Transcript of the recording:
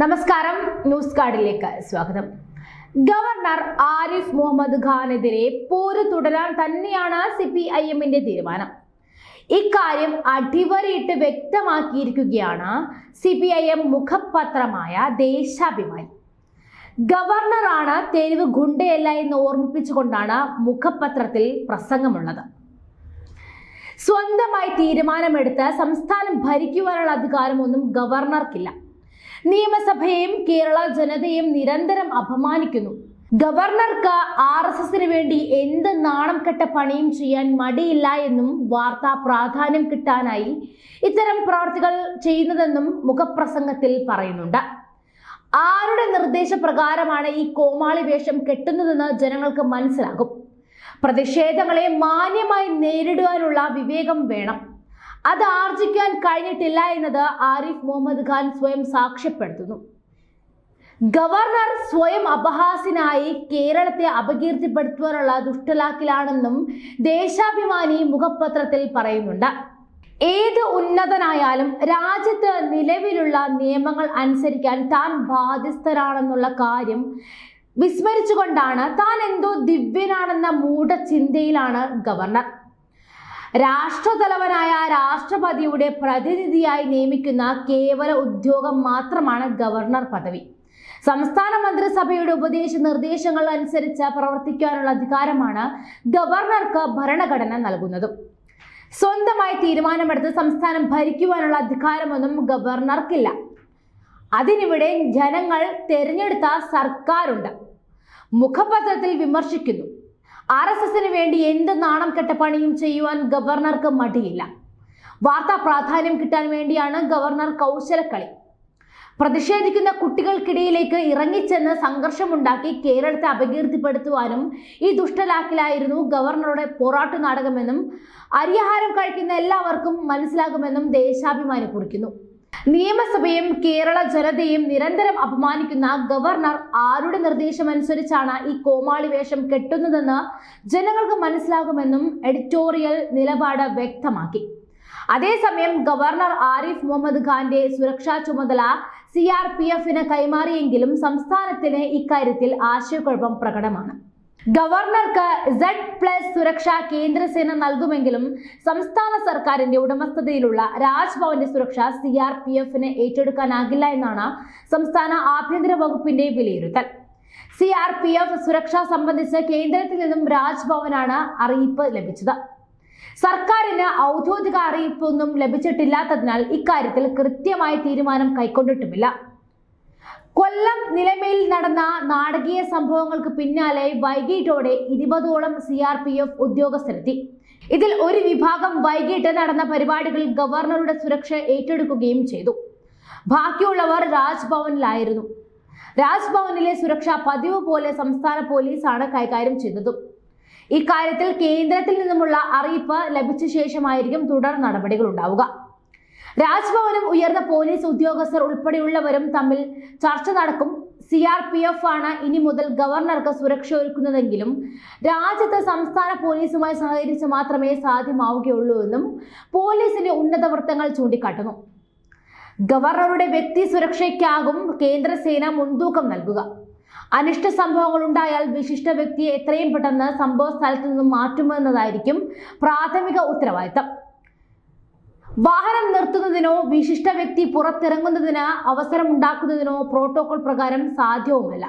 നമസ്കാരം, ന്യൂസ് കാർഡിലേക്ക് സ്വാഗതം. ഗവർണർ ആരിഫ് മുഹമ്മദ് ഖാനെതിരെ പോര് തുടരാൻ തന്നെയാണ് CPIMന്റെ തീരുമാനം. ഇക്കാര്യം അടിവരയിട്ട് വ്യക്തമാക്കിയിരിക്കുകയാണ് CPIM മുഖപത്രമായ ദേശാഭിമാനി. ഗവർണറാണ് തെരുവ് ഗുണ്ടയല്ല എന്ന് ഓർമ്മിപ്പിച്ചുകൊണ്ടാണ് മുഖപത്രത്തിൽ പ്രസംഗമുള്ളത്. സ്വന്തമായി തീരുമാനമെടുത്ത് സംസ്ഥാനം ഭരിക്കുവാനുള്ള അധികാരമൊന്നും ഗവർണർക്കില്ല. നിയമസഭയെയും കേരള ജനതയെയും നിരന്തരം അപമാനിക്കുന്നു. ഗവർണർക്ക് RSSന് വേണ്ടി എന്ത് നാണം കെട്ട പണിയും ചെയ്യാൻ മടിയില്ല എന്നും വാർത്താ പ്രാധാന്യം കിട്ടാനായി ഇത്തരം പ്രവർത്തികൾ ചെയ്യുന്നതെന്നും മുഖപ്രസംഗത്തിൽ പറയുന്നുണ്ട്. ആരുടെ നിർദ്ദേശപ്രകാരമാണ് ഈ കോമാളി വേഷം കെട്ടുന്നതെന്ന് ജനങ്ങൾക്ക് മനസ്സിലാകും. പ്രതിഷേധങ്ങളെ മാന്യമായി നേരിടുവാനുള്ള വിവേകം വേണം. അത് ആർജിക്കാൻ കഴിഞ്ഞിട്ടില്ല എന്നത് ആരിഫ് മുഹമ്മദ് ഖാൻ സ്വയം സാക്ഷ്യപ്പെടുത്തുന്നു. ഗവർണർ സ്വയം അപഹാസ്യനായി കേരളത്തെ അപകീർത്തിപ്പെടുത്തുവാനുള്ള ദുഷ്ടലാക്കിലാണെന്നും ദേശാഭിമാനി മുഖപത്രത്തിൽ പറയുന്നുണ്ട്. ഏത് ഉന്നതനായാലും രാജ്യത്ത് നിലവിലുള്ള നിയമങ്ങൾ അനുസരിക്കാൻ താൻ ബാധ്യസ്ഥരാണെന്നുള്ള കാര്യം വിസ്മരിച്ചുകൊണ്ടാണ് താൻ എന്തോ ദിവ്യനാണെന്ന മൂഢചിന്തയിലാണ് ഗവർണർ. രാഷ്ട്രതലവനായ രാഷ്ട്രപതിയുടെ പ്രതിനിധിയായി നിയമിക്കുന്ന കേവല ഉദ്യോഗം മാത്രമാണ് ഗവർണർ പദവി. സംസ്ഥാന മന്ത്രിസഭയുടെ ഉപദേശ നിർദ്ദേശങ്ങൾ അനുസരിച്ച് പ്രവർത്തിക്കാനുള്ള അധികാരമാണ് ഗവർണർക്ക് ഭരണഘടന നൽകുന്നത്. സ്വന്തമായി തീരുമാനമെടുത്ത് സംസ്ഥാനം ഭരിക്കുവാനുള്ള അധികാരമൊന്നും ഗവർണർക്കില്ല. അതിനിവിടെ ജനങ്ങൾ തെരഞ്ഞെടുത്ത സർക്കാരുണ്ട്. മുഖപത്രത്തിൽ വിമർശിക്കുന്നു. RSSന് വേണ്ടി എന്ത് നാണം കെട്ട പണിയും ചെയ്യുവാൻ ഗവർണർക്ക് മടിയില്ല. വാർത്താ പ്രാധാന്യം കിട്ടാൻ വേണ്ടിയാണ് ഗവർണർ കൗശലക്കളി. പ്രതിഷേധിക്കുന്ന കുട്ടികൾക്കിടയിലേക്ക് ഇറങ്ങിച്ചെന്ന് സംഘർഷമുണ്ടാക്കി കേരളത്തെ അപകീർത്തിപ്പെടുത്തുവാനും ഈ ദുഷ്ടലാക്കിലായിരുന്നു ഗവർണറുടെ പോരാട്ട നാടകമെന്നും അരിയാഹാരം കഴിക്കുന്ന എല്ലാവർക്കും മനസ്സിലാകുമെന്നും ദേശാഭിമാനി കുറിക്കുന്നു. നിയമസഭയും കേരള ജനതയും നിരന്തരം അപമാനിക്കുന്ന ഗവർണർ ആരുടെ നിർദ്ദേശമനുസരിച്ചാണ് ഈ കോമാളി വേഷം കെട്ടുന്നതെന്ന് ജനങ്ങൾക്ക് മനസ്സിലാകുമെന്നും എഡിറ്റോറിയൽ നിലപാട് വ്യക്തമാക്കി. അതേസമയം ഗവർണർ ആരിഫ് മുഹമ്മദ് ഖാന്റെ സുരക്ഷാ ചുമതല CRPFന് കൈമാറിയെങ്കിലും സംസ്ഥാനത്തിന് ഇക്കാര്യത്തിൽ ആശയക്കുഴപ്പം പ്രകടമാണ്. ഗവർണർക്ക് Z+ സുരക്ഷ കേന്ദ്രസേന നൽകുമെങ്കിലും സംസ്ഥാന സർക്കാരിന്റെ ഉടമസ്ഥതയിലുള്ള രാജ്ഭവന്റെ സുരക്ഷ CRPFന് ഏറ്റെടുക്കാനാകില്ല എന്നാണ് സംസ്ഥാന ആഭ്യന്തര വകുപ്പിന്റെ വിലയിരുത്തൽ. CRPF സുരക്ഷ സംബന്ധിച്ച് കേന്ദ്രത്തിൽ നിന്നും രാജ്ഭവനാണ് അറിയിപ്പ് ലഭിച്ചത്. സർക്കാരിന് ഔദ്യോഗിക അറിയിപ്പൊന്നും ലഭിച്ചിട്ടില്ലാത്തതിനാൽ ഇക്കാര്യത്തിൽ കൃത്യമായ തീരുമാനം കൈക്കൊണ്ടിട്ടുമില്ല. കൊല്ലം നിലമേൽ നടന്ന നാടകീയ സംഭവങ്ങൾക്ക് പിന്നാലെ വൈകിട്ടോടെ 20ഓളം CRPF ഉദ്യോഗസ്ഥരെത്തി. ഇതിൽ ഒരു വിഭാഗം വൈകിട്ട് നടന്ന പരിപാടികളിൽ ഗവർണറുടെ സുരക്ഷ ഏറ്റെടുക്കുകയും ചെയ്തു. ബാക്കിയുള്ളവർ രാജ്ഭവനിലായിരുന്നു. രാജ്ഭവനിലെ സുരക്ഷ പതിവ് പോലെ സംസ്ഥാന പോലീസാണ് കൈകാര്യം ചെയ്തത്. ഇക്കാര്യത്തിൽ കേന്ദ്രത്തിൽ നിന്നുമുള്ള അറിയിപ്പ് ലഭിച്ച ശേഷമായിരിക്കും തുടർ നടപടികൾ ഉണ്ടാവുക. രാജ്ഭവനും ഉയർന്ന പോലീസ് ഉദ്യോഗസ്ഥർ ഉൾപ്പെടെയുള്ളവരും തമ്മിൽ ചർച്ച നടക്കും. CRPF ആണ് ഇനി മുതൽ ഗവർണർക്ക് സുരക്ഷ ഒരുക്കുന്നതെങ്കിലും രാജ്യത്ത് സംസ്ഥാന പോലീസുമായി സഹകരിച്ച് മാത്രമേ സാധ്യമാവുകയുള്ളൂ എന്നും പോലീസിന്റെ ഉന്നത വൃത്തങ്ങൾ ചൂണ്ടിക്കാട്ടുന്നു. ഗവർണറുടെ വ്യക്തി സുരക്ഷയ്ക്കാകും കേന്ദ്രസേന മുൻതൂക്കം നൽകുക. അനിഷ്ട സംഭവങ്ങൾ ഉണ്ടായാൽ വിശിഷ്ട വ്യക്തിയെ എത്രയും പെട്ടെന്ന് സംഭവ സ്ഥലത്ത് നിന്നും മാറ്റുമെന്നതായിരിക്കും പ്രാഥമിക ഉത്തരവാദിത്തം. വാഹനം നിർത്തുന്നതിനോ വിശിഷ്ട വ്യക്തി പുറത്തിറങ്ങുന്നതിന് അവസരമുണ്ടാക്കുന്നതിനോ പ്രോട്ടോകോൾ പ്രകാരം സാധ്യവുമല്ല.